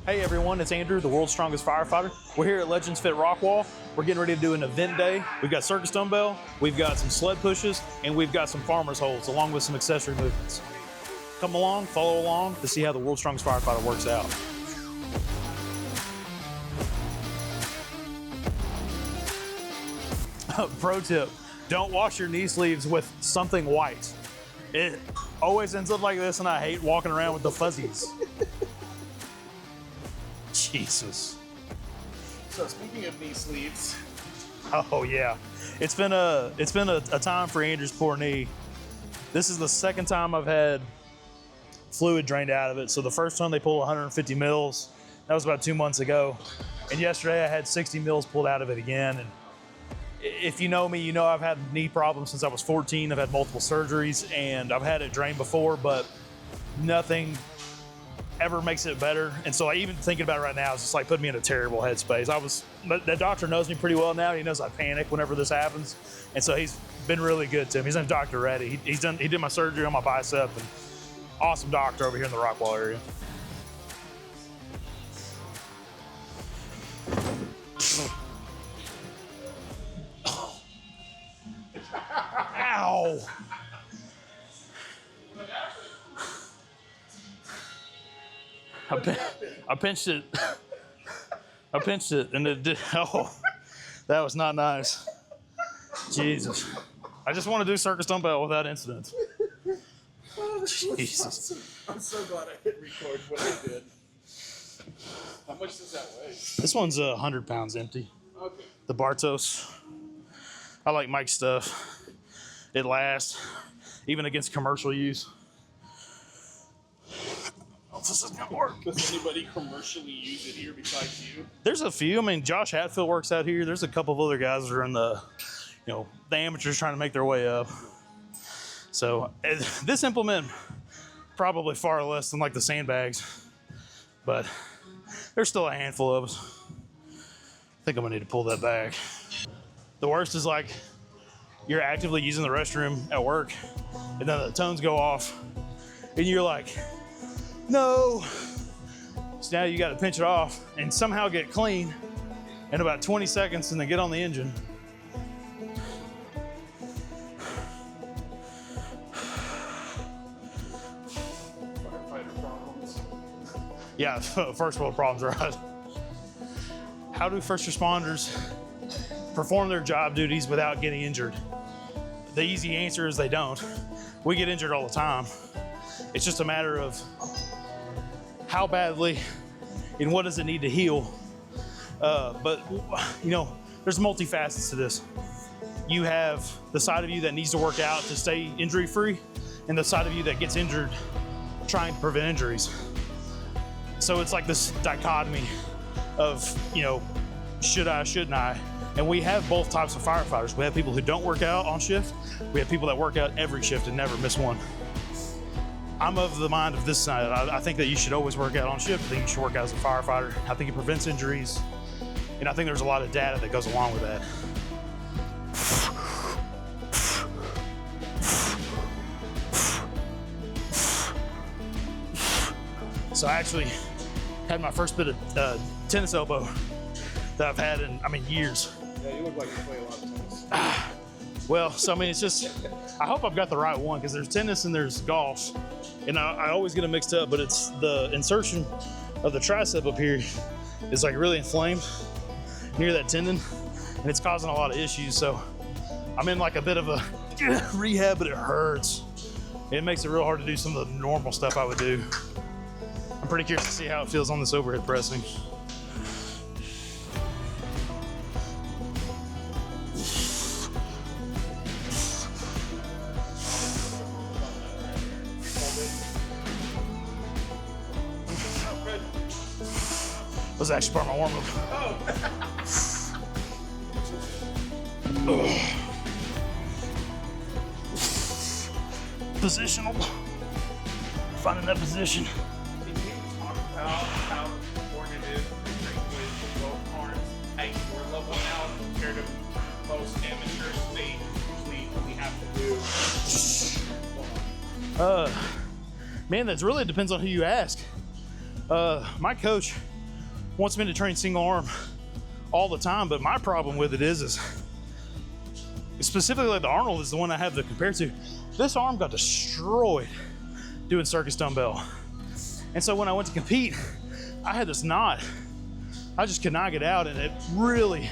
Hey everyone, it's Andrew, the world's strongest firefighter. We're here at Legends Fit Rockwall. We're getting ready to do an event day. We've got Circus Dumbbell, we've got some sled pushes, and we've got some farmer's holds along with some accessory movements. Come along, follow along to see how the world's strongest firefighter works out. Pro tip, don't wash your knee sleeves with something white. It always ends up like this and I hate walking around with the fuzzies. Jesus. So speaking of knee sleeves. Oh yeah, it's been a time for Andrew's poor knee. This is the second time I've had fluid drained out of it. So the first time they pulled 150 mils, that was about 2 months ago. And yesterday I had 60 mils pulled out of it again. And if you know me, you know I've had knee problems since I was 14. I've had multiple surgeries and I've had it drained before, but nothing ever makes it better. And so even thinking about it right now is just like putting me in a terrible headspace. But the doctor knows me pretty well now. He knows I panic whenever this happens. And so he's been really good to me. He's named Dr. Reddy. He did my surgery on my bicep, and awesome doctor over here in the Rockwall area. Ow. I pinched it. I pinched it and it did. Oh, that was not nice. Jesus. I just want to do Circus Dumbbell without incident. Jesus. I'm so glad I hit record when I did. How much does that weigh? This one's 100 pounds empty. Okay. The Bartos. I like Mike's stuff. It lasts, even against commercial use. This is gonna work. Does anybody commercially use it here besides you? There's a few. I mean, Josh Hatfield works out here. There's a couple of other guys that are in the amateurs trying to make their way up. So this implement, probably far less than like the sandbags, but there's still a handful of us. I think I'm gonna need to pull that back. The worst is like you're actively using the restroom at work and then the tones go off and you're like, no. So now you got to pinch it off and somehow get clean in about 20 seconds and then get on the engine. Firefighter problems. Yeah, first world problems, right? How do first responders perform their job duties without getting injured? The easy answer is they don't. We get injured all the time. It's just a matter of how badly and what does it need to heal. But there's multifacets to this. You have the side of you that needs to work out to stay injury free and the side of you that gets injured trying to prevent injuries. So it's like this dichotomy of, should I, shouldn't I? And we have both types of firefighters. We have people who don't work out on shift. We have people that work out every shift and never miss one. I'm of the mind of this side. I think that you should always work out on shift. I think you should work out as a firefighter. I think it prevents injuries. And I think there's a lot of data that goes along with that. So I actually had my first bit of tennis elbow that I've had in, years. Yeah, you look like you play a lot of tennis. Well, so it's just, I hope I've got the right one because there's tennis and there's golf. And I always get them mixed up, but it's the insertion of the tricep up here is like really inflamed near that tendon and it's causing a lot of issues. So I'm in like a bit of a rehab, but it hurts. It makes it real hard to do some of the normal stuff I would do. I'm pretty curious to see how it feels on this overhead pressing. Was actually part of my warm-up. Oh. Positional. Finding that position. Can you talk about how important it is to drink with both arms at your level now compared to most amateurs? They usually only have to do Man, that really depends on who you ask. My coach wants me to train single arm all the time, but my problem with it is specifically like the Arnold is the one I have to compare to. This arm got destroyed doing circus dumbbell. And so when I went to compete, I had this knot. I just could not get out, and it really,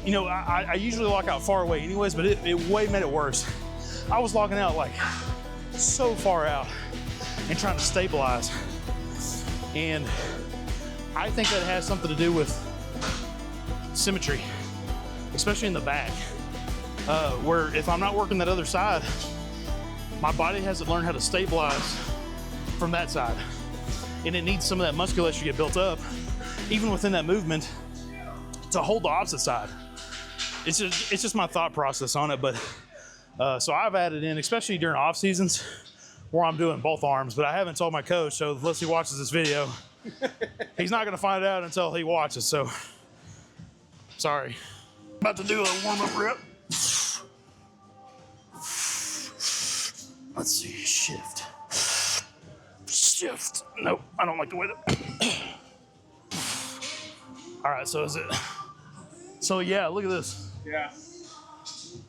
you know, I usually lock out far away anyways, but it way made it worse. I was locking out like so far out and trying to stabilize. And I think that has something to do with symmetry, especially in the back, where if I'm not working that other side, my body hasn't learned how to stabilize from that side. And it needs some of that musculature to get built up, even within that movement, to hold the opposite side. It's just my thought process on it. But so I've added in, especially during off seasons, where I'm doing both arms, but I haven't told my coach, so unless he watches this video, he's not gonna find out until he watches, so sorry. About to do a warm-up rep. Let's see, shift. Shift. Nope, I don't like the way that. All right, so is it? So yeah, look at this. Yeah. See,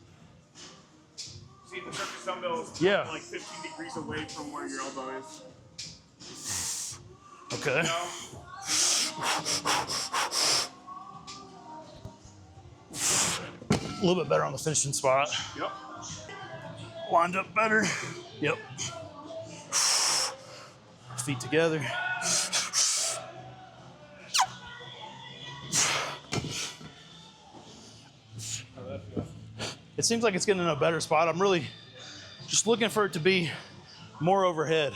the circus dumbbell is like 15 degrees away from where your elbow is. Okay. You know? A little bit better on the finishing spot. Yep. Lined up better. Yep. Feet together. It seems like it's getting in a better spot. I'm really just looking for it to be more overhead.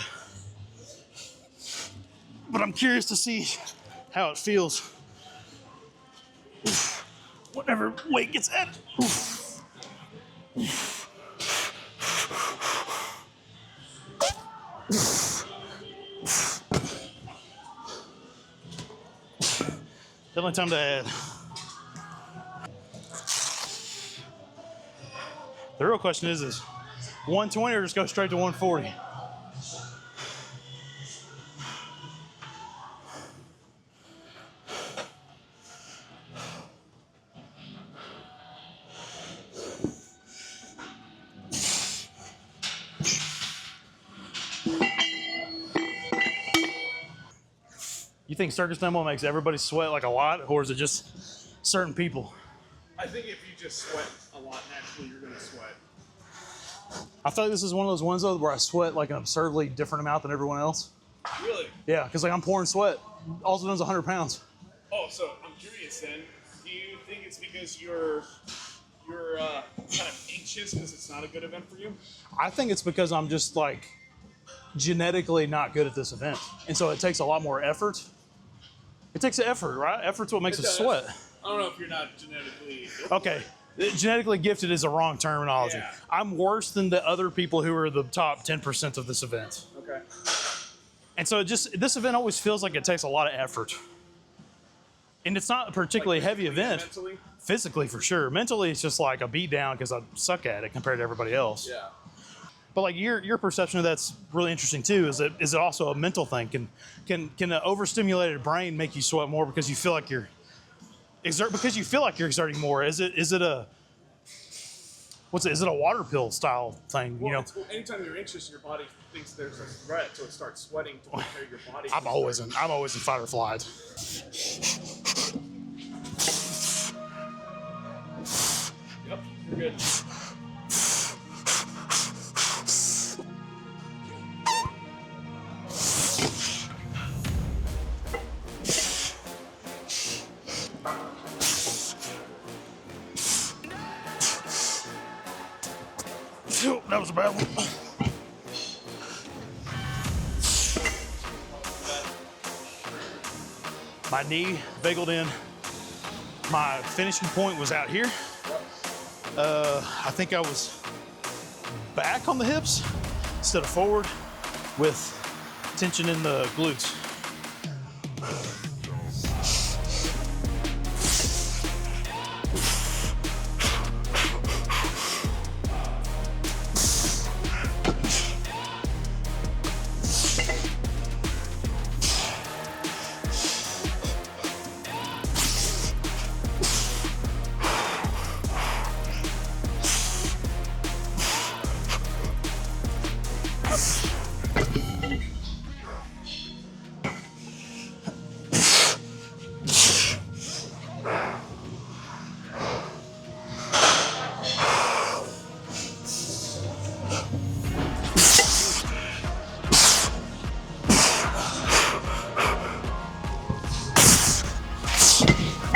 But I'm curious to see how it feels whenever weight gets added. Definitely time to add. The real question is 120 or just go straight to 140? You think circus dumbbell makes everybody sweat like a lot, or is it just certain people? I think if you just sweat a lot naturally, you're going to sweat. I feel like this is one of those ones though where I sweat like an absurdly different amount than everyone else. Really? Yeah, because like I'm pouring sweat. Also knows 100 pounds. Oh, so I'm curious then. Do you think it's because you're kind of anxious because it's not a good event for you? I think it's because I'm just like genetically not good at this event, and so it takes a lot more effort. It takes effort, right? Effort's what makes us sweat. I don't know if you're not genetically gifted. Okay. Genetically gifted is a wrong terminology. Yeah. I'm worse than the other people who are the top 10% of this event. Okay. And so this event always feels like it takes a lot of effort. And it's not a particularly heavy event. Mentally? Physically, for sure. Mentally, it's just like a beat down because I suck at it compared to everybody else. Yeah. But like your perception of that's really interesting too. Is it also a mental thing? Can an overstimulated brain make you sweat more because you feel like you're exerting more? Is it a water pill style thing? Well, you know, anytime you're anxious, your body thinks there's a threat, so it starts sweating to prepare your body. I'm always in fight or flight. Yep, you're good. That was a bad one. My knee vagaled in. My finishing point was out here. I think I was back on the hips instead of forward with tension in the glutes.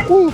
Woo.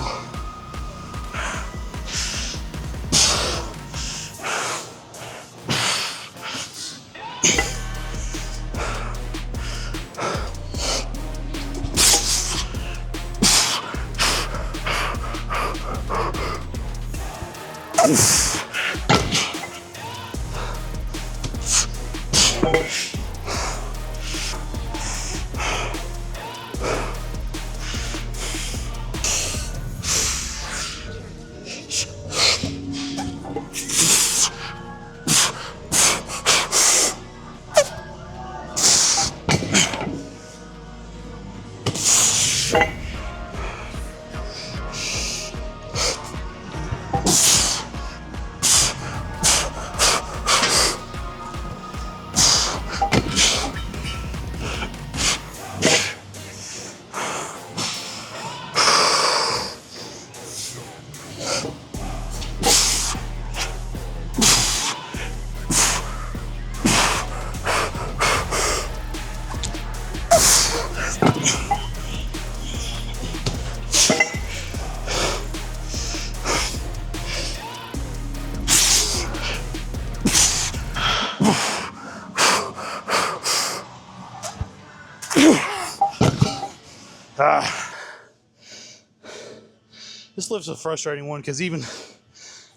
This lift's a frustrating one because even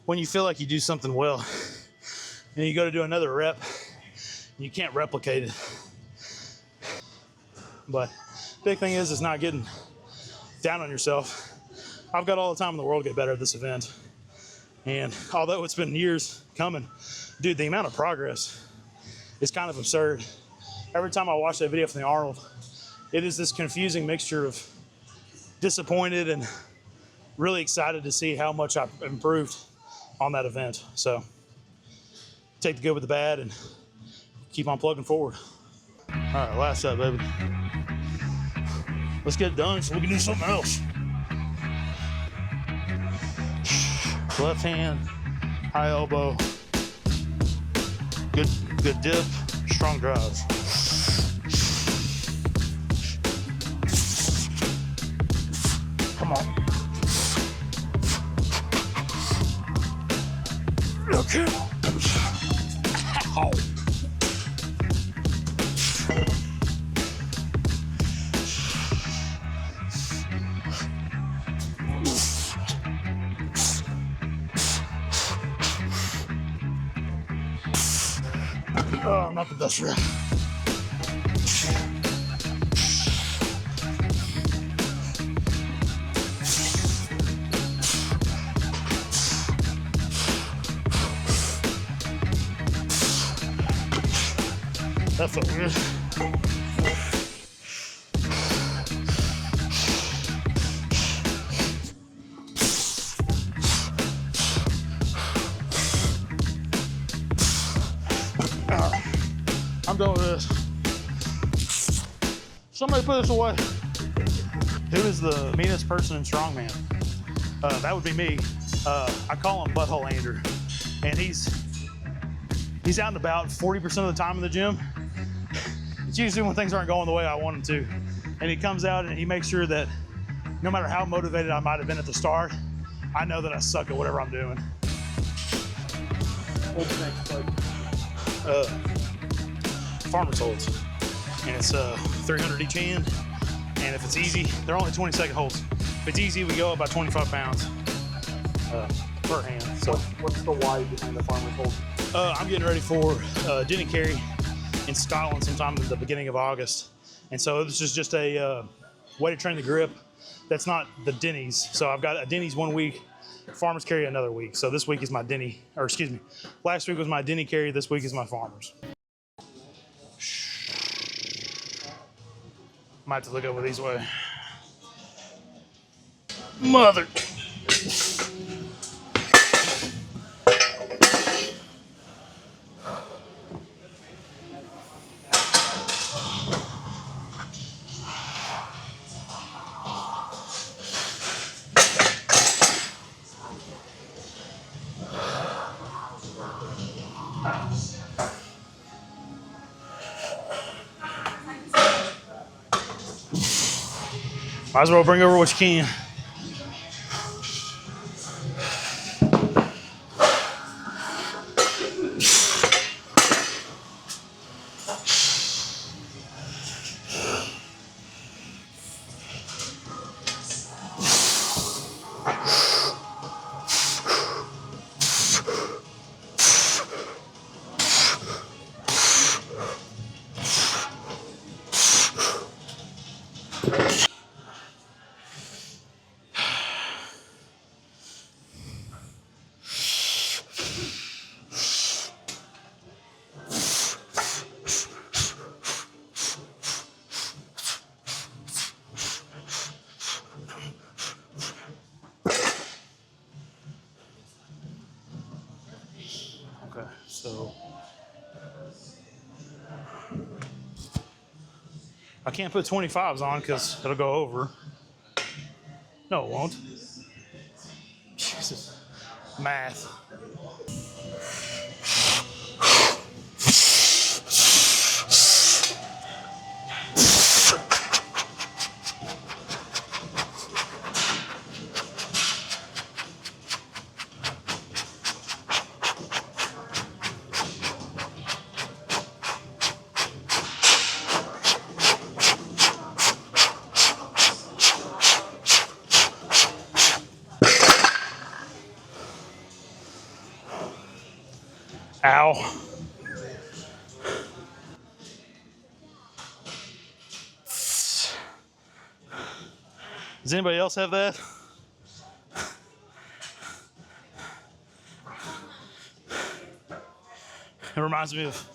when you feel like you do something well and you go to do another rep, you can't replicate it. But big thing is not getting down on yourself. I've got all the time in the world to get better at this event. And although it's been years coming, dude, the amount of progress is kind of absurd. Every time I watch that video from the Arnold, it is this confusing mixture of disappointed and really excited to see how much I've improved on that event. So take the good with the bad and keep on plugging forward. All right, last set, baby. Let's get it done so we can do something else. Left hand, high elbow, good dip, strong drive. Come on. Okay. Ow. Oh, not the best rep. That felt weird. I'm done with this. Somebody put this away. Who is the meanest person in strongman? That would be me. I call him Butthole Andrew. And he's out and about 40% of the time in the gym. It's usually when things aren't going the way I want them to. And he comes out and he makes sure that no matter how motivated I might have been at the start, I know that I suck at whatever I'm doing. What's the next plate? Farmer's holds. And it's 300 each hand. And if it's easy, they're only 20-second holds. If it's easy, we go up by 25 pounds per hand. So what's the why behind the farmer's hold? I'm getting ready for Denny Carey in Scotland sometime at the beginning of August. And so this is just a way to train the grip. That's not the Denny's. So I've got a Denny's 1 week, Farmer's Carry another week. So this week is my Denny, or excuse me, last week was my Denny Carry, this week is my Farmer's. Might have to look over these way. Mother. Might as well bring over what you can. So I can't put 25s on because it'll go over. No, it won't. Jesus. Math. Ow. Does anybody else have that? It reminds me of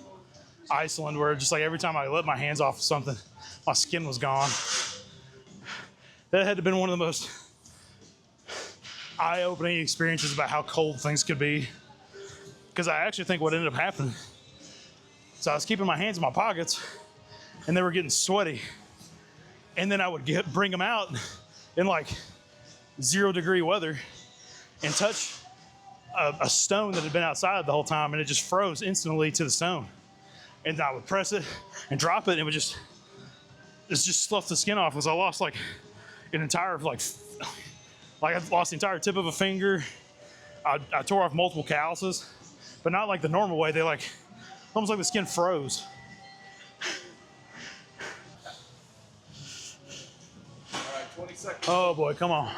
Iceland, where just like every time I let my hands off of something, my skin was gone. That had to have been one of the most eye-opening experiences about how cold things could be. Because I actually think what ended up happening, so I was keeping my hands in my pockets and they were getting sweaty. And then I would bring them out in like 0-degree weather and touch a stone that had been outside the whole time, and it just froze instantly to the stone. And I would press it and drop it, and it just sloughed the skin off. Because I lost like an entire like I lost the entire tip of a finger. I tore off multiple calluses, but not like the normal way. They like almost like the skin froze. All right, 20 seconds. Oh boy, come on.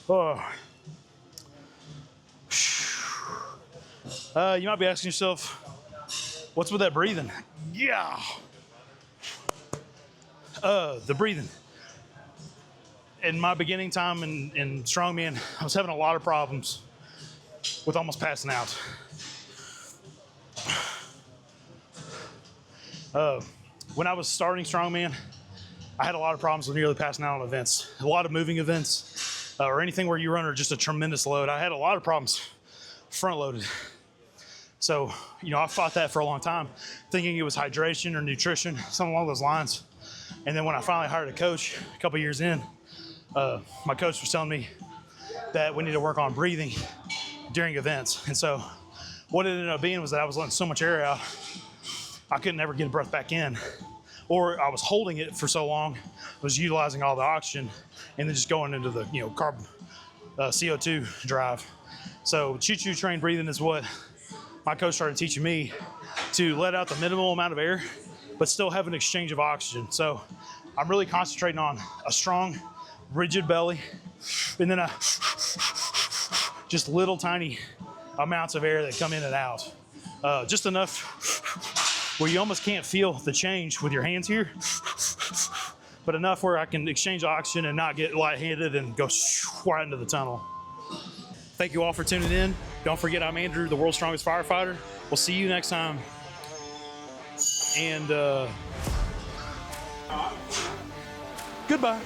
Oh. You might be asking yourself, what's with that breathing? Yeah. The breathing. In my beginning time in strongman, I was having a lot of problems with almost passing out. When I was starting strongman, I had a lot of problems with nearly passing out on events. A lot of moving events, or anything where you run under just a tremendous load. I had a lot of problems front loaded. So, I fought that for a long time, thinking it was hydration or nutrition, something along those lines. And then when I finally hired a coach a couple years in, my coach was telling me that we need to work on breathing during events. And so what it ended up being was that I was letting so much air out, I couldn't ever get a breath back in. Or I was holding it for so long, I was utilizing all the oxygen and then just going into the CO2 drive. So choo-choo train breathing is what my coach started teaching me, to let out the minimal amount of air, but still have an exchange of oxygen. So I'm really concentrating on a strong, rigid belly, and then just little tiny amounts of air that come in and out. Just enough where you almost can't feel the change with your hands here, but enough where I can exchange oxygen and not get lightheaded and go right into the tunnel. Thank you all for tuning in. Don't forget, I'm Andrew, the world's strongest firefighter. We'll see you next time. And goodbye.